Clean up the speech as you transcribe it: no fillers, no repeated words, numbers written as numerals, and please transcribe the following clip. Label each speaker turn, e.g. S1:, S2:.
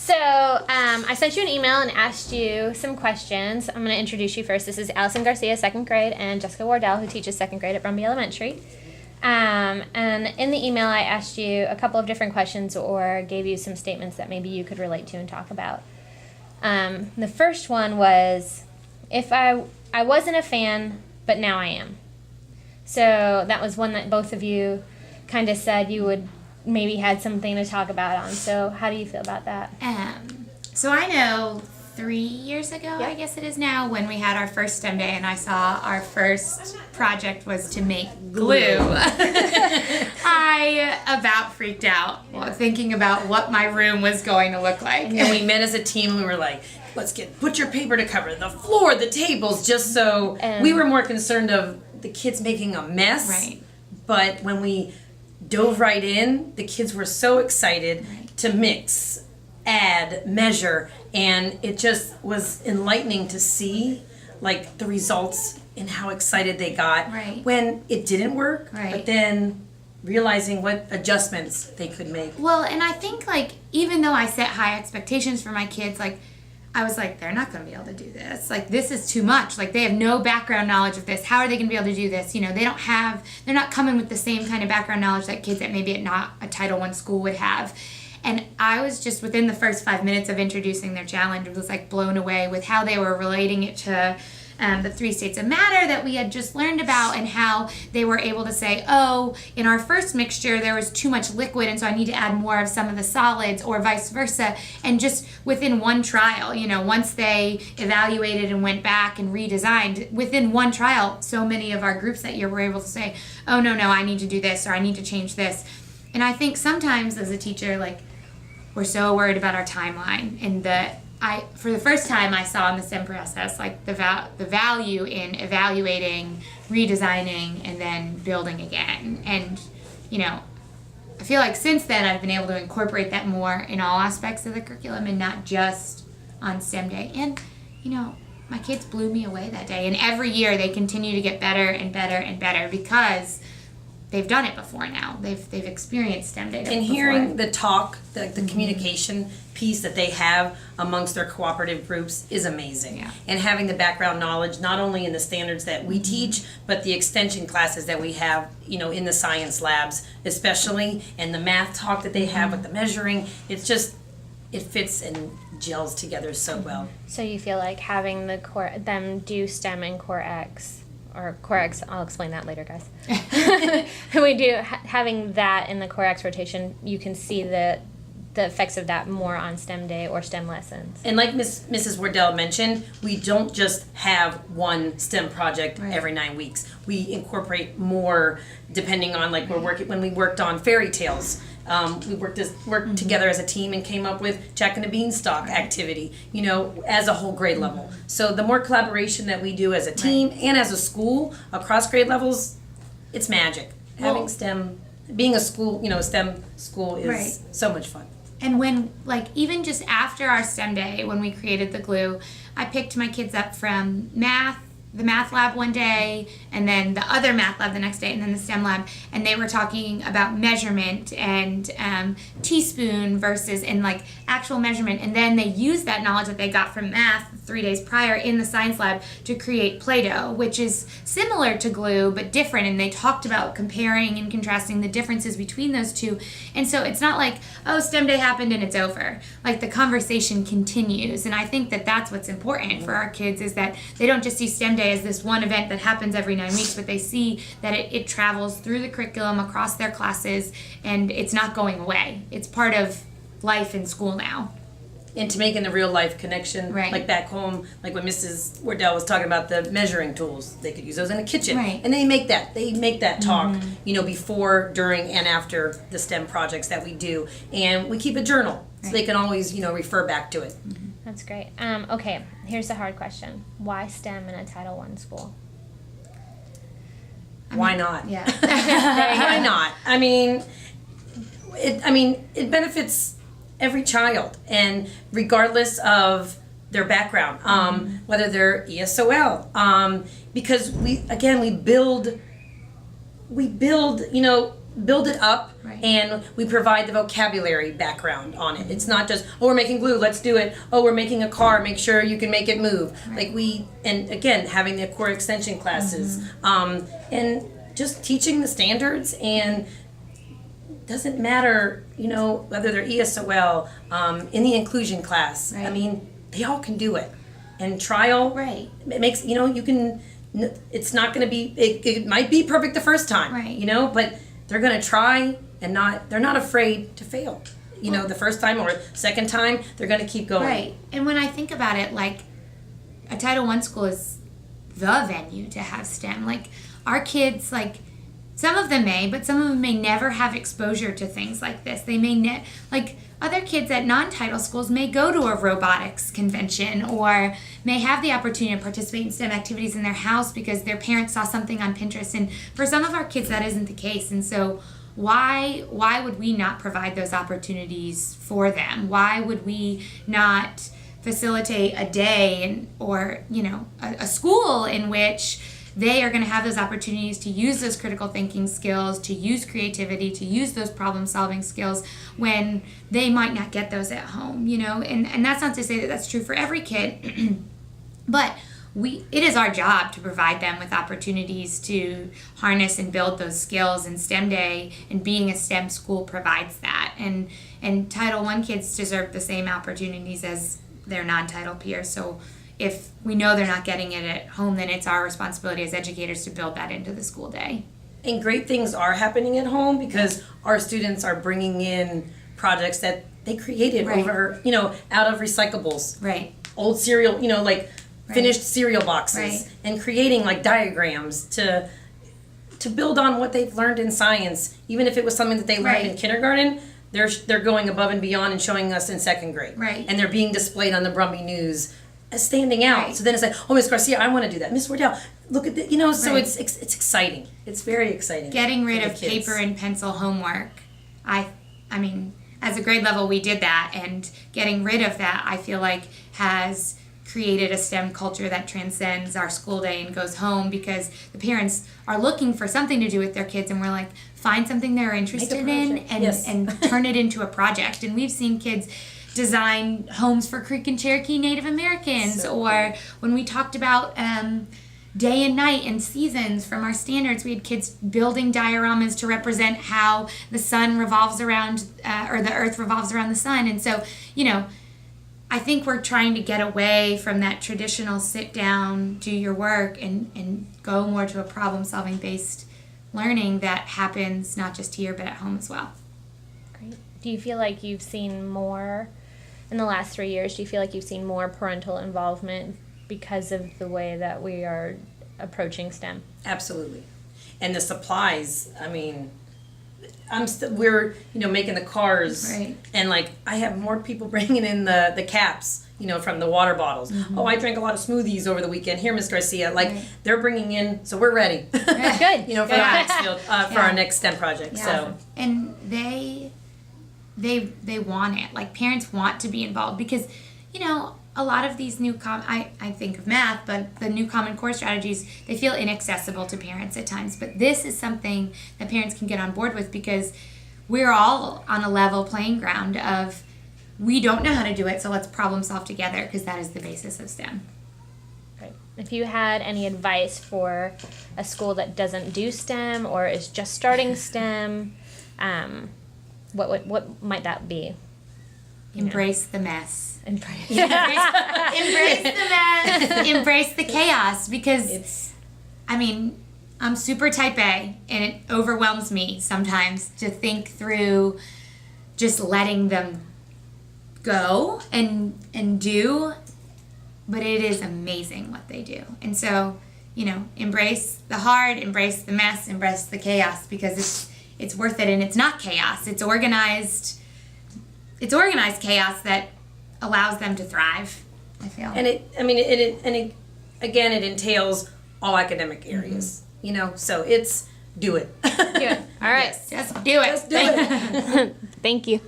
S1: So I sent you an email and asked you some questions. I'm going to introduce you first. This is Allison Garcia, 2nd grade, and Jessica Wardell, who teaches 2nd grade at Brumby Elementary. And in the email, I asked you a couple of different questions or gave you some statements that maybe you could relate to and talk about. The first one was, if I wasn't a fan, but now I am. So that was one that both of you kind of said you would maybe had something to talk about on. So how do you feel about that?
S2: So I know 3 years ago, I guess it is now, when we had our first STEM day and I saw our first project was to make glue. I about freaked out thinking about what my room was going to look like.
S3: And we met as a team and we were like, let's get butcher paper to cover the floor, the tables, just so we were more concerned of the kids making a mess.
S2: Right.
S3: But when we dove right in, the kids were so excited to mix, add, measure, and it just was enlightening to see like the results and how excited they got when it didn't work, but then realizing what adjustments they could make.
S2: Well, and I think like even though I set high expectations for my kids, like I was like, they're not going to be able to do this. Like, this is too much. Like, they have no background knowledge of this. How are they going to be able to do this? You know, they're not coming with the same kind of background knowledge that kids that maybe at not a Title I school would have. And I was just, within the first 5 minutes of introducing their challenge, was like blown away with how they were relating it to the 3 states of matter that we had just learned about, and how they were able to say, oh, in our first mixture there was too much liquid and so I need to add more of some of the solids, or vice versa. And just within one trial, you know, once they evaluated and went back and redesigned, within one trial, so many of our groups that year were able to say, oh, no, I need to do this, or I need to change this. And I think sometimes as a teacher, like, we're so worried about our timeline, and for the first time I saw in the STEM process like the value in evaluating, redesigning, and then building again. And you know, I feel like since then I've been able to incorporate that more in all aspects of the curriculum and not just on STEM day. And you know, my kids blew me away that day, and every year they continue to get better and better and better because they've done it before now. They've experienced STEM day before.
S3: And hearing the talk, the communication piece that they have amongst their cooperative groups is amazing.
S2: Yeah.
S3: And having the background knowledge, not only in the standards that we teach, but the extension classes that we have, you know, in the science labs especially, and the math talk that they have with the measuring, it's just, it fits and gels together so well.
S1: So you feel like having them do STEM and Core X, or Core X, I'll explain that later, guys. Having that in the Core X rotation, you can see the effects of that more on STEM day or STEM lessons.
S3: And like Mrs. Wardell mentioned, we don't just have one STEM project every 9 weeks. We incorporate more depending on, like, when we worked on fairy tales. We worked together as a team and came up with Jack and the Beanstalk activity, you know, as a whole grade level. So the more collaboration that we do as a team and as a school across grade levels, it's magic. Having STEM, being a school, you know, a STEM school is so much fun.
S2: And when, like, even just after our STEM day, when we created the glue, I picked my kids up from the math lab one day, and then the other math lab the next day, and then the STEM lab, and they were talking about measurement and teaspoon versus, and like actual measurement, and then they used that knowledge that they got from math 3 days prior in the science lab to create Play-Doh, which is similar to glue but different, and they talked about comparing and contrasting the differences between those two. And so it's not like, oh, STEM day happened and it's over. Like, the conversation continues, and I think that that's what's important for our kids, is that they don't just see STEM day as this one event that happens every 9 weeks, but they see that it travels through the curriculum across their classes, and it's not going away. It's part of life in school now.
S3: And to making the real life connection, like back home, like when Mrs. Wardell was talking about the measuring tools, they could use those in the kitchen. And they make that talk, you know, before, during, and after the STEM projects that we do. And we keep a journal, so they can always, you know, refer back to it.
S1: That's great. Okay, here's the hard question. Why STEM in a Title I school?
S3: Why not?
S2: Yeah.
S3: Why not? I mean, it benefits every child, and regardless of their background, whether they're ESOL, because we build, you know, build it up,
S2: Right.
S3: and we provide the vocabulary background on it. It's not just, oh, we're making glue, let's do it. Oh, we're making a car, make sure you can make it move. Like and again, having the core extension classes, and just teaching the standards, and doesn't matter, whether they're ESOL, in the inclusion class. I
S2: Right.
S3: mean, they all can do it. And trial,
S2: Right.
S3: it makes, you can, it's not going to be, it might be perfect the first time,
S2: Right.
S3: but they're going to try, and they're not afraid to fail. The first time or second time, they're going to keep going.
S2: Right. And when I think about it, like, a Title I school is the venue to have STEM. Like, our kids, like, some of them may, but some of them may never have exposure to things like this. They may like, other kids at non-title schools may go to a robotics convention or may have the opportunity to participate in STEM activities in their house because their parents saw something on Pinterest. And for some of our kids, that isn't the case. And so why would we not provide those opportunities for them? Why would we not facilitate a day or a school in which they are going to have those opportunities to use those critical thinking skills, to use creativity, to use those problem solving skills when they might not get those at home, and that's not to say that that's true for every kid, but it is our job to provide them with opportunities to harness and build those skills, and STEM Day and being a STEM school provides that, and Title I kids deserve the same opportunities as their non-title peers. So if we know they're not getting it at home, then it's our responsibility as educators to build that into the school day.
S3: And great things are happening at home because our students are bringing in projects that they created
S2: Right.
S3: over, out of recyclables.
S2: Right.
S3: Old cereal, like finished cereal boxes,
S2: Right.
S3: and creating like diagrams to build on what they've learned in science. Even if it was something that they learned in
S2: Right.
S3: kindergarten, they're going above and beyond and showing us in second grade.
S2: Right.
S3: And they're being displayed on the Brumby News as standing out.
S2: Right.
S3: So then it's like, oh, Miss Garcia, I want to do that. Miss Wardell, look at the, so
S2: Right.
S3: it's exciting. It's very exciting.
S2: Getting rid
S3: for the
S2: of
S3: kids.
S2: paper and pencil homework. I mean, as a grade level, we did that, and getting rid of that, I feel like, has created a STEM culture that transcends our school day and goes home because the parents are looking for something to do with their kids, and we're like, find something they're interested in and,
S3: Yes.
S2: and turn it into a project. And we've seen kids design homes for Creek and Cherokee Native Americans,
S3: So
S2: or when we talked about day and night and seasons from our standards, we had kids building dioramas to represent how the sun revolves around, or the earth revolves around the sun. And so, I think we're trying to get away from that traditional sit down, do your work, and go more to a problem solving based learning that happens not just here but at home as well.
S1: Great. Do you feel like you've seen more in the last 3 years? Do you feel like you've seen more parental involvement because of the way that we are approaching STEM?
S3: Absolutely. And the supplies, I mean, we're making the cars,
S2: Right.
S3: and like I have more people bringing in the caps, from the water bottles.
S2: Mm-hmm.
S3: Oh, I drank a lot of smoothies over the weekend. Here, Miss Garcia, like
S2: Right.
S3: they're bringing in, so we're ready.
S1: Good.
S3: For our next field, for
S2: Yeah.
S3: our next STEM project. So
S2: And they want it. Like, parents want to be involved because, a lot of these new I think of math, but the new Common Core strategies, they feel inaccessible to parents at times. But this is something that parents can get on board with because we're all on a level playing ground of, we don't know how to do it, so let's problem solve together, because that is the basis of STEM.
S1: Right. If you had any advice for a school that doesn't do STEM or is just starting STEM, what might that be?
S2: Embrace the mess.
S1: Embrace
S2: Embrace the mess. Embrace the chaos, because I'm super type A, and it overwhelms me sometimes to think through just letting them go and do, but it is amazing what they do. And so, embrace the hard, embrace the mess, embrace the chaos, because it's worth it, and it's not chaos. It's organized chaos that allows them to thrive, I feel.
S3: and it again, it entails all academic areas. So it's do it.
S1: Do it. All right.
S2: Just do it.
S3: Just do it.
S1: Thank you.